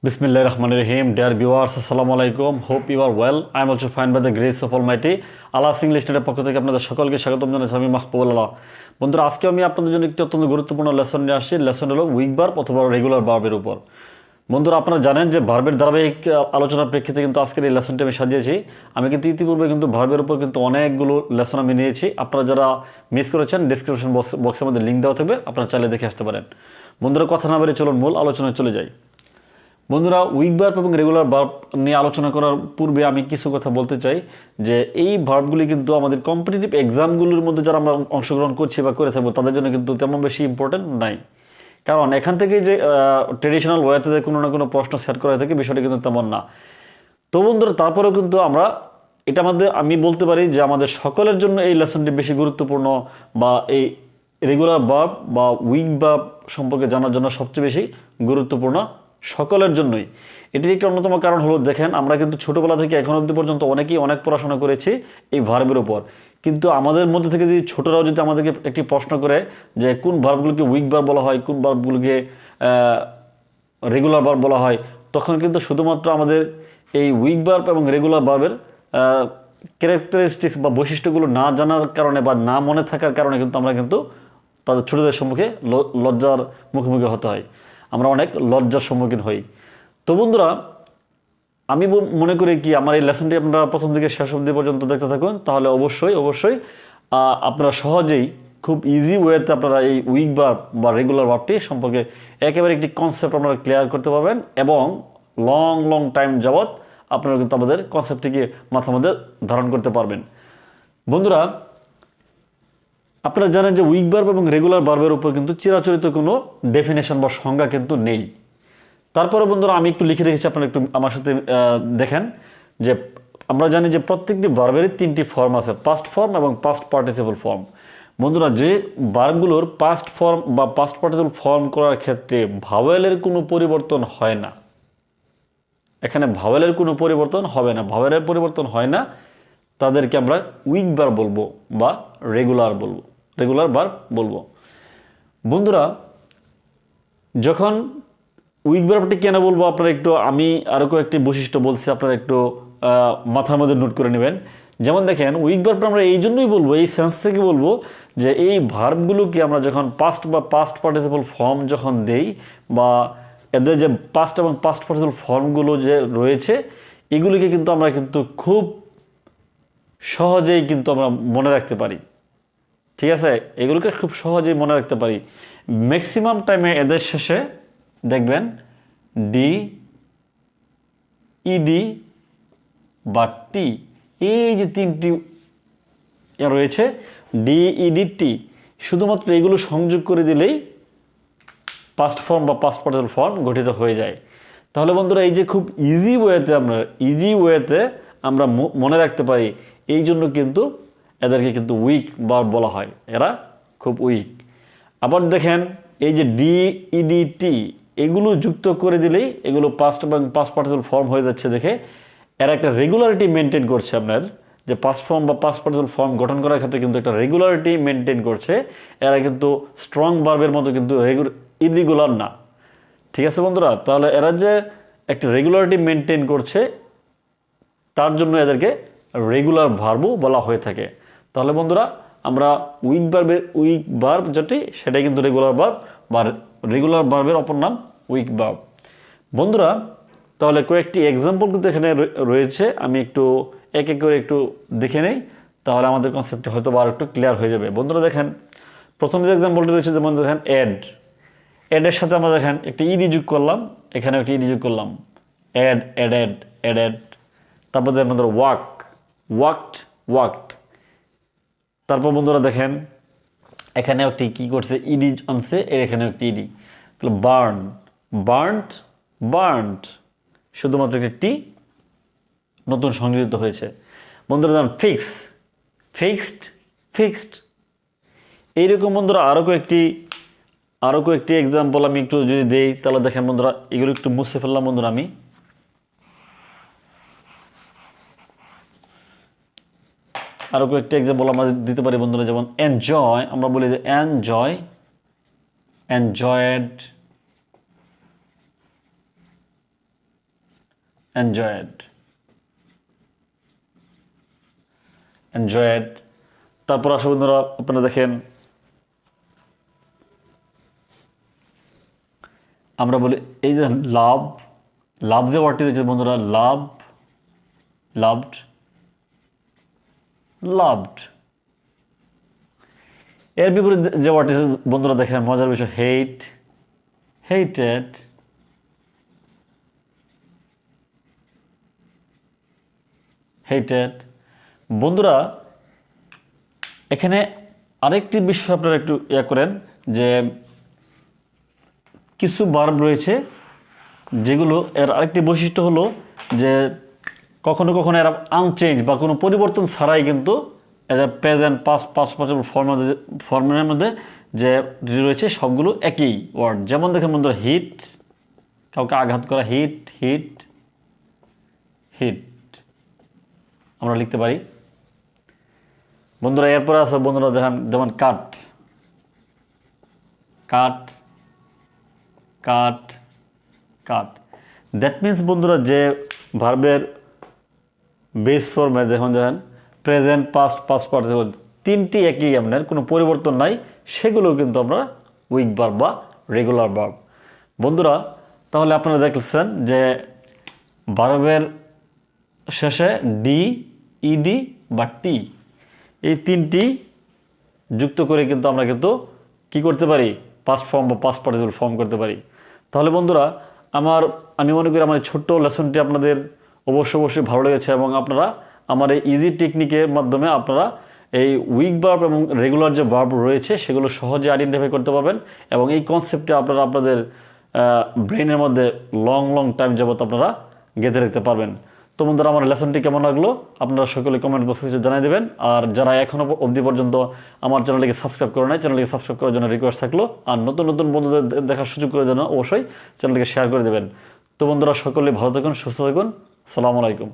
Bismillahir Rahmanir Rahim. Dear viewers, Assalamu alaikum. Hope you are well. I am also fine by the grace of Almighty. Allah's English নেটের পক্ষ থেকে আপনাদের সকলকে স্বাগতম জানাচ্ছি। আমি মাহবুবুল্লাহ। বন্ধুরা, আজকে আমি আপনাদের জন্য একটি অত্যন্ত গুরুত্বপূর্ণ লেসন নিয়ে আসছি। লেসন হলো উইক ভার্ব অথবা রেগুলার ভার্বের উপর। বন্ধুরা, আপনারা জানেন যে ভার্বের ধারাবাহিক আলোচনার প্রেক্ষিতে কিন্তু আজকের এই লেসনটি আমি সাজিয়েছি। আমি কিন্তু ইতিপূর্বে কিন্তু ভার্বের উপর কিন্তু অনেকগুলো লেসন আমি নিয়েছি। আপনারা যারা মিস করেছেন ডিসক্রিপশন বক্সের মধ্যে লিঙ্ক দেওয়া থাকবে, আপনারা চাইলে দেখে আসতে পারেন। বন্ধুরা, কথা না বেরিয়ে চলুন মূল আলোচনায় চলে যাই। বন্ধুরা, উইক ভার্ব এবং রেগুলার ভার্ব নিয়ে আলোচনা করার পূর্বে আমি কিছু কথা বলতে চাই যে এই ভার্বগুলি কিন্তু আমাদের কম্পিটিটিভ এক্সামগুলোর মধ্যে যারা আমরা অংশগ্রহণ করছি বা করে থাকবো তাদের জন্য কিন্তু তেমন বেশি ইম্পর্টেন্ট নাই। কারণ এখান থেকে যে ট্রেডিশনাল ওয়েতে কোনো না কোনো প্রশ্ন সেট করা থাকে বিষয়টা কিন্তু তেমন না। তো বন্ধুরা, তারপরেও কিন্তু এটা আমি বলতে পারি যে আমাদের সকলের জন্য এই লেসনটি বেশি গুরুত্বপূর্ণ, বা এই রেগুলার ভার্ব বা উইক ভার্ব সম্পর্কে জানার জন্য সবচেয়ে বেশি গুরুত্বপূর্ণ সকলের জন্যই। এটির একটি অন্যতম কারণ হলো, দেখেন আমরা কিন্তু ছোটোবেলা থেকে এখন অবধি পর্যন্ত অনেকেই অনেক পড়াশোনা করেছি এই ভার্বের উপর, কিন্তু আমাদের মধ্যে থেকে যদি ছোটরাও যদি আমাদেরকে একটি প্রশ্ন করে যে কোন ভার্বগুলোকে উইক ভার্ব বলা হয়, কোন ভার্বগুলোকে রেগুলার ভার্ব বলা হয়, তখন কিন্তু শুধুমাত্র আমাদের এই উইক ভার্ব এবং রেগুলার ভার্বের ক্যারেক্টারিস্টিক্স বা বৈশিষ্ট্যগুলো না জানার কারণে বা না মনে থাকার কারণে কিন্তু আমরা কিন্তু তাদের ছোটদের সম্মুখে লজ্জার মুখোমুখি হতে হয়, আমরা অনেক লজ্জার সম্মুখীন হই। তো বন্ধুরা, আমি মনে করি কি আমার এই লেসনটি আপনারা প্রথম থেকে শেষ অবধি পর্যন্ত দেখতে থাকুন, তাহলে অবশ্যই আপনারা সহজেই খুব ইজি ওয়েতে আপনারা এই উইক ভার্ব বা রেগুলার ভার্বটি সম্পর্কে একেবারে একটি কনসেপ্ট আপনারা ক্লিয়ার করতে পারবেন, এবং লং টাইম যাবৎ আপনারা কিন্তু আমাদের কনসেপ্টটিকে মাথার মধ্যে ধারণ করতে পারবেন। বন্ধুরা, আপনারা জানেন যে উইক ভার্ব এবং রেগুলার ভার্বের উপর কিন্তু চিরাচরিত কোনো ডেফিনেশন বা সংজ্ঞা কিন্তু নেই। তারপরে বন্ধুরা, আমি একটু লিখে রেখেছি, আপনারা একটু আমার সাথে দেখেন যে আমরা জানি যে প্রত্যেকটি ভার্বেরই তিনটি ফর্ম আছে, পাস্ট ফর্ম এবং পাস্ট পার্টিসিপল ফর্ম। বন্ধুরা, যে ভার্বগুলোর পাস্ট ফর্ম বা পাস্ট পার্টিসিপল ফর্ম করার ক্ষেত্রে ভাওয়েলের কোনো পরিবর্তন হয় না, এখানে ভাওয়েলের কোনো পরিবর্তন হবে না, ভাওয়েলের পরিবর্তন হয় না, তাদেরকে আমরা উইক ভার্ব বলবো বা রেগুলার ভার্ব বলবো। বন্ধুরা, যখন উইক ভার্বটি কেন বলবো আপনারা একটু, আমি আরও কয়েকটি বৈশিষ্ট্য বলছি, আপনারা একটু মাথার মধ্যে নোট করে নেবেন। যেমন দেখেন, উইক ভার্বটা আমরা এই জন্যই বলবো, এই সেন্স থেকে বলবো যে এই ভার্বগুলোকে আমরা যখন পাস্ট বা পাস্ট পার্টিসিপল ফর্ম যখন দেই, বা এদের যে পাস্ট এবং পাস্ট পার্টিসিপল ফর্মগুলো যে রয়েছে, এগুলিকে কিন্তু আমরা কিন্তু খুব সহজেই কিন্তু আমরা মনে রাখতে পারি। ঠিক আছে, এগুলোকে খুব সহজেই মনে রাখতে পারি। ম্যাক্সিমাম টাইমে এদের শেষে দেখবেন ডি, ইডি বা টি, এই যে তিনটি রয়েছে ডি, ইডি, টি, শুধুমাত্র এগুলো সংযোগ করে দিলেই পাস্ট ফর্ম বা পাস্ট পার্টিসিপল ফর্ম গঠিত হয়ে যায়। তাহলে বন্ধুরা, এই যে খুব ইজি ওয়েতে আমরা মনে রাখতে পারি, এই জন্য কিন্তু এদেরকে কিন্তু উইক ভার্ব বলা হয়, এরা খুব উইক। আবার দেখেন, এই যে ডি, ইডি, টি এগুলো যুক্ত করে দিলেই এগুলো পাস্ট এবং পাস্ট পার্টিসিপল ফর্ম হয়ে যাচ্ছে, দেখে এরা একটা রেগুলারিটি মেনটেন করছে। আপনার যে পাস্ট ফর্ম বা পাস্ট পার্টিসিপল ফর্ম গঠন করার ক্ষেত্রে কিন্তু একটা রেগুলারিটি মেনটেন করছে, এরা কিন্তু স্ট্রং ভার্বের মতো কিন্তু ইরেগুলার না। ঠিক আছে বন্ধুরা, তাহলে এরা যে একটা রেগুলারিটি মেনটেন করছে, তার জন্য এদেরকে রেগুলার ভার্বও বলা হয়ে থাকে। তাহলে বন্ধুরা, আমরা উইক ভার্ব যেটি, সেটাই কিন্তু রেগুলার ভার্ব, বা রেগুলার ভার্বের অপর নাম উইক ভার্ব। বন্ধুরা, তাহলে কয়েকটি এক্সাম্পল কিন্তু এখানে রয়েছে, আমি একটু এক এক করে একটু দেখে নেই, তাহলে আমাদের কনসেপ্টটি হয়তো আর একটু ক্লিয়ার হয়ে যাবে। বন্ধুরা দেখেন, প্রথম যে এক্সাম্পলটি রয়েছে, যেমন দেখেন এডের সাথে আমরা দেখেন একটি ইডি যোগ করলাম, এখানে একটি ইডি যোগ করলাম, এডেড। তারপর দেখেন বন্ধুরা ওয়াকড। তারপর বন্ধুরা দেখেন, এখানে একটি কি করছে, ইডি আনছে, এখানে একটি ইডি, তাহলে বার্নড, শুধুমাত্র একটি টি নতুন সংযোজিত হয়েছে। বন্ধুরা দেখেন ফিক্সড। এইরকম বন্ধুরা আরও কয়েকটি এক্সাম্পল আমি একটু যদি দেই, তাহলে দেখেন বন্ধুরা, এগুলো একটু মুছে ফেললাম। বন্ধুরা, আমি আরও কয়েকটি এক্সাম্পল আমরা দিতে পারি বন্ধুরা, যেমন এনজয়, আমরা বলি যে এনজয়েড, enjoyed, enjoyed। তারপর আসলে বন্ধুরা আপনারা দেখেন আমরা বলি এই যে লাভ, লাভ যে ওয়ার্ডটি রয়েছে বন্ধুরা, লাভ, লাভড, লাভড। এর বিপরীত যে ওয়ার্ডটি বন্ধুরা দেখেন মজার বিষয়, হেট, হেটেড, হেটেড। বন্ধুরা এখানে আরেকটি বিষয় আপনারা একটু করেন যে কিছু ভার্ব রয়েছে যেগুলো এর আরেকটি বৈশিষ্ট্য হলো যে কখনো কখনো এরা আনচেঞ্জ বা কোনো পরিবর্তন ছাড়াই কিন্তু এদের প্রেজেন্ট পাস্ট পার্টিসিপল ফর্মের মধ্যে যে রয়েছে সবগুলো একই ওয়ার্ড। যেমন দেখেন বন্ধুরা হিট, কাউকে আঘাত করা, হিট, হিট, হিট আমরা লিখতে পারি। বন্ধুরা এরপরে আছে বন্ধুরা দেখেন যেমন কাট, কাট, কাট, কাট। দ্যাট মিন্স বন্ধুরা যে ভার্বের বেস ফর্মে দেখুন দেখেন প্রেজেন্ট পাস্ট পাস্ট পার্টিসিপল তিনটি একই, আপনার কোনো পরিবর্তন নাই, সেগুলো কিন্তু আমরা উইক ভার্ব বা রেগুলার ভার্ব। বন্ধুরা তাহলে আপনারা দেখছেন যে ভার্বের শেষে ডি, ইডি বা টি এই তিনটি যুক্ত করে কিন্তু আমরা কিন্তু কী করতে পারি, পাস্ট ফর্ম বা পাস্ট পার্টিসিপল ফর্ম করতে পারি। তাহলে বন্ধুরা আমি মনে করি আমার এই ছোট্ট লেসনটি আপনাদের অবশ্যই ভালো লেগেছে এবং আপনারা আমার এই ইজি টেকনিকের মাধ্যমে আপনারা এই উইক ভার্ব এবং রেগুলার যে ভার্ব রয়েছে সেগুলো সহজে আইডেন্টিফাই করতে পারবেন এবং এই কনসেপ্টটি আপনারা আপনাদের ব্রেনের মধ্যে লং টাইম যাবত আপনারা গেঁথে রাখতে পারবেন। তো বন্ধুরা আমার লেসনটি কেমন লাগলো আপনারা সকলে কমেন্ট বক্সে জানিয়ে দেবেন। আর যারা এখনও অবধি পর্যন্ত আমার চ্যানেলটিকে সাবস্ক্রাইব করে নাই, চ্যানেলটিকে সাবস্ক্রাইব করার জন্য রিকোয়েস্ট থাকলো। আর নতুন বন্ধুদের দেখার সুযোগ করে জন্য অবশ্যই চ্যানেলটিকে শেয়ার করে দেবেন। তো বন্ধুরা সকলে ভালো থাকুন, সুস্থ থাকুন, আসসালামু আলাইকুম।